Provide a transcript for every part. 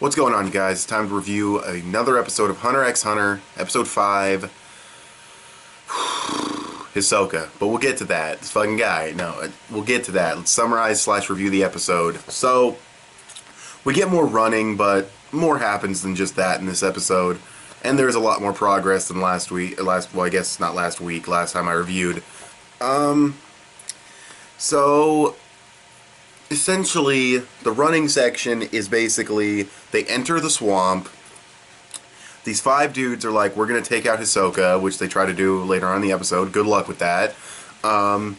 What's going on, you guys? It's time to review another episode of Hunter x Hunter, episode 5, Hisoka. But we'll get to that. This fucking guy. No, we'll get to that. Let's summarize / review the episode. So, we get more running, but more happens than just that in this episode. And there's a lot more progress than last week. Well, I guess not last week, last time I reviewed. So, essentially, the running section is basically, they enter the swamp. These 5 dudes are like, we're going to take out Hisoka, which they try to do later on in the episode. Good luck with that. And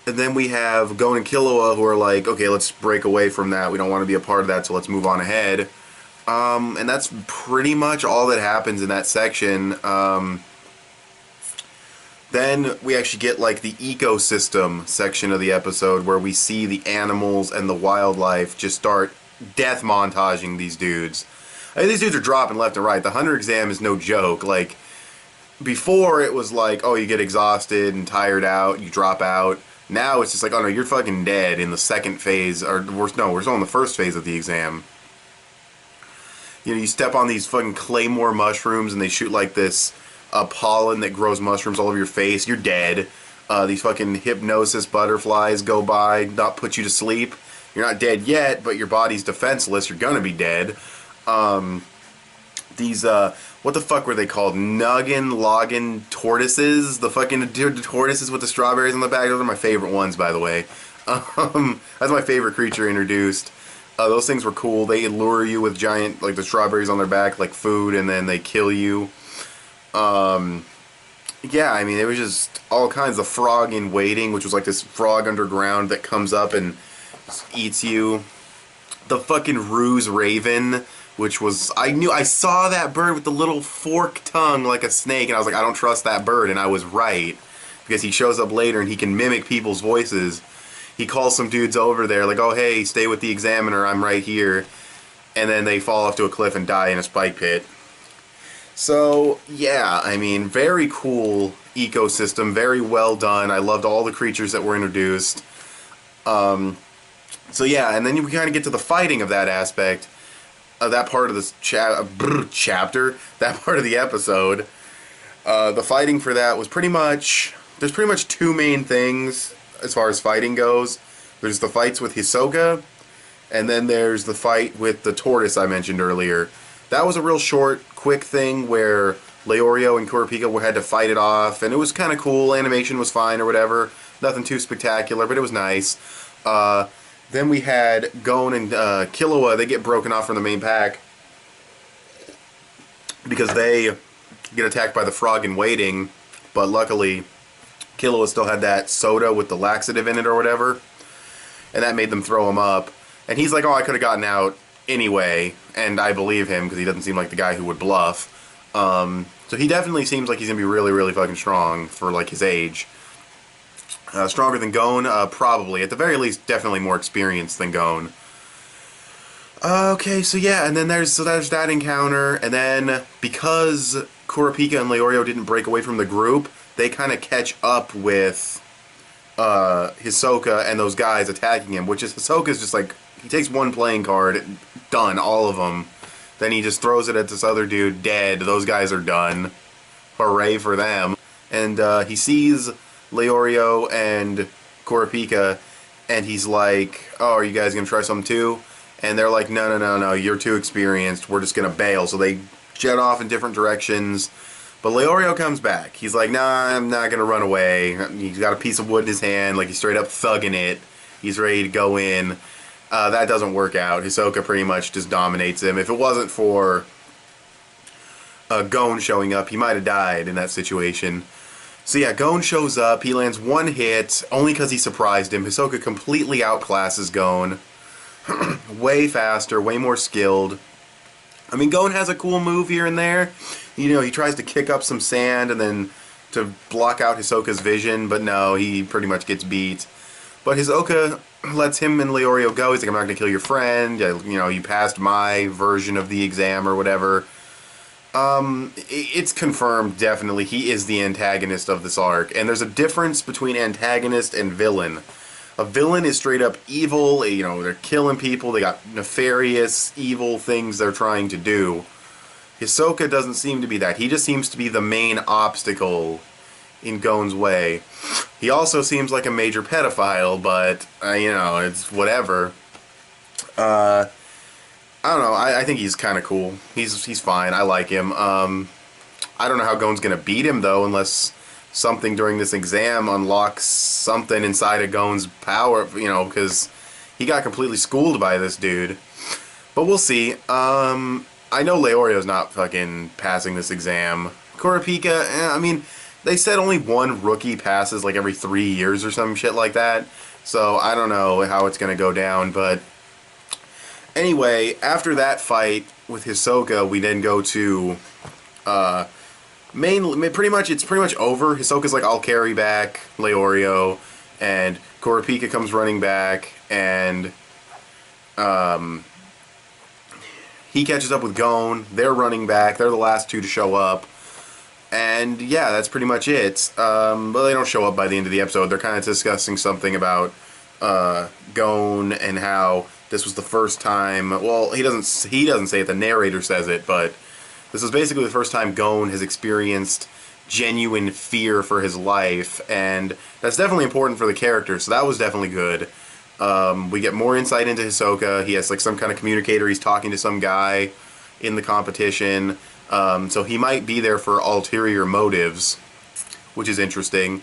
then we have Gon and Killua, who are like, okay, let's break away from that. We don't want to be a part of that, so let's move on ahead. And that's pretty much all that happens in that section. Then we actually get like the ecosystem section of the episode where we see the animals and the wildlife just start death montaging these dudes. I mean, these dudes are dropping left and right. The Hunter exam is no joke. Like, before it was like, oh, you get exhausted and tired out, you drop out. Now it's just like, oh no, you're fucking dead in the second phase, or we're still in the first phase of the exam. You know, you step on these fucking claymore mushrooms and they shoot like this pollen that grows mushrooms all over your face. You're dead. These fucking hypnosis butterflies go by, not put you to sleep. You're not dead yet, but your body's defenseless. You're gonna be dead. These, what the fuck were they called? Noggin tortoises? The fucking tortoises with the strawberries on the back. Those are my favorite ones, by the way. That's my favorite creature introduced. Those things were cool. They lure you with giant, like the strawberries on their back, like food, and then they kill you. Yeah, I mean, it was just all kinds of frog in waiting, which was like this frog underground that comes up and eats you. The fucking ruse raven, which was, I saw that bird with the little forked tongue like a snake, and I was like, I don't trust that bird, and I was right. Because he shows up later and he can mimic people's voices. He calls some dudes over there, like, oh hey, stay with the examiner, I'm right here. And then they fall off to a cliff and die in a spike pit. So, yeah, I mean, very cool ecosystem, very well done. I loved all the creatures that were introduced. So yeah, and then you kind of get to the fighting of that aspect, of that part of this chapter, that part of the episode. The fighting for that was pretty much, there's pretty much 2 main things as far as fighting goes. There's the fights with Hisoka, and then there's the fight with the tortoise I mentioned earlier. That was a real short, quick thing where Leorio and Kurapika had to fight it off, and it was kind of cool. Animation was fine or whatever. Nothing too spectacular, but it was nice. Then we had Gon and Killua. They get broken off from the main pack because they get attacked by the frog in waiting, but luckily Killua still had that soda with the laxative in it or whatever, and that made them throw him up. And he's like, oh, I could have gotten out anyway, and I believe him because he doesn't seem like the guy who would bluff. So he definitely seems like he's gonna be really, really fucking strong for like his age. Stronger than Gon, probably. At the very least, definitely more experienced than Gon. Okay, so yeah, and then there's that encounter, and then because Kurapika and Leorio didn't break away from the group, they kind of catch up with Hisoka and those guys attacking him, which is, Hisoka's just like, he takes one playing card, done, all of them. Then he just throws it at this other dude, dead. Those guys are done. Hooray for them. And he sees Leorio and Kurapika, and he's like, oh, are you guys going to try something too? And they're like, no, you're too experienced. We're just going to bail. So they jet off in different directions. But Leorio comes back. He's like, nah, I'm not going to run away. He's got a piece of wood in his hand, like he's straight up thugging it. He's ready to go in. That doesn't work out. Hisoka pretty much just dominates him. If it wasn't for Gon showing up, he might have died in that situation. So yeah, Gon shows up. He lands 1 hit, only because he surprised him. Hisoka completely outclasses Gon. Way faster, way more skilled. I mean, Gon has a cool move here and there. You know, he tries to kick up some sand and then to block out Hisoka's vision, but no, he pretty much gets beat. But Hisoka lets him and Leorio go. He's like, I'm not going to kill your friend. You know, you passed my version of the exam or whatever. It's confirmed, definitely, he is the antagonist of this arc. And there's a difference between antagonist and villain. A villain is straight up evil. You know, they're killing people. They got nefarious, evil things they're trying to do. Hisoka doesn't seem to be that. He just seems to be the main obstacle in Gon's way. He also seems like a major pedophile, but, you know, it's whatever. I don't know. I think he's kind of cool. He's fine. I like him. I don't know how Gon's gonna beat him though, unless something during this exam unlocks something inside of Gon's power. You know, because he got completely schooled by this dude. But we'll see. I know Leorio's not fucking passing this exam. Kurapika, I mean, they said only one rookie passes like every 3 years or some shit like that. So I don't know how it's gonna go down, but anyway, after that fight with Hisoka, we then go to it's pretty much over. Hisoka's like, I'll carry back Leorio, and Kurapika comes running back, and he catches up with Gon. They're running back. They're the last two to show up. And yeah, that's pretty much it. But they don't show up by the end of the episode. They're kind of discussing something about Gon and how this was the first time. Well, he doesn't say it. The narrator says it, but this is basically the first time Gon has experienced genuine fear for his life, and that's definitely important for the character. So that was definitely good. We get more insight into Hisoka. He has like some kind of communicator. He's talking to some guy in the competition. So he might be there for ulterior motives, which is interesting.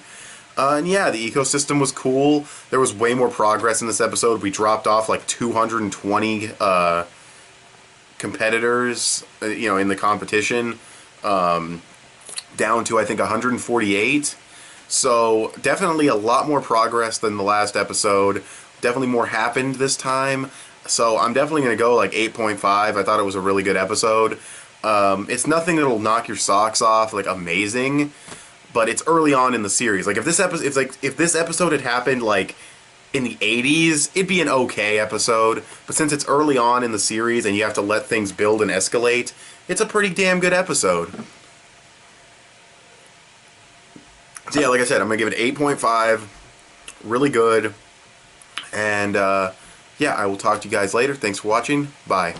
And yeah, the ecosystem was cool. There was way more progress in this episode. We dropped off like 220 competitors, you know, in the competition, down to I think 148. So definitely a lot more progress than the last episode. Definitely more happened this time. So I'm definitely going to go like 8.5. I thought it was a really good episode. It's nothing that'll knock your socks off, like amazing, but it's early on in the series. Like if this episode had happened like in the 80s, it'd be an okay episode. But since it's early on in the series and you have to let things build and escalate, it's a pretty damn good episode. So yeah, like I said, I'm gonna give it 8.5. Really good. And yeah, I will talk to you guys later. Thanks for watching. Bye.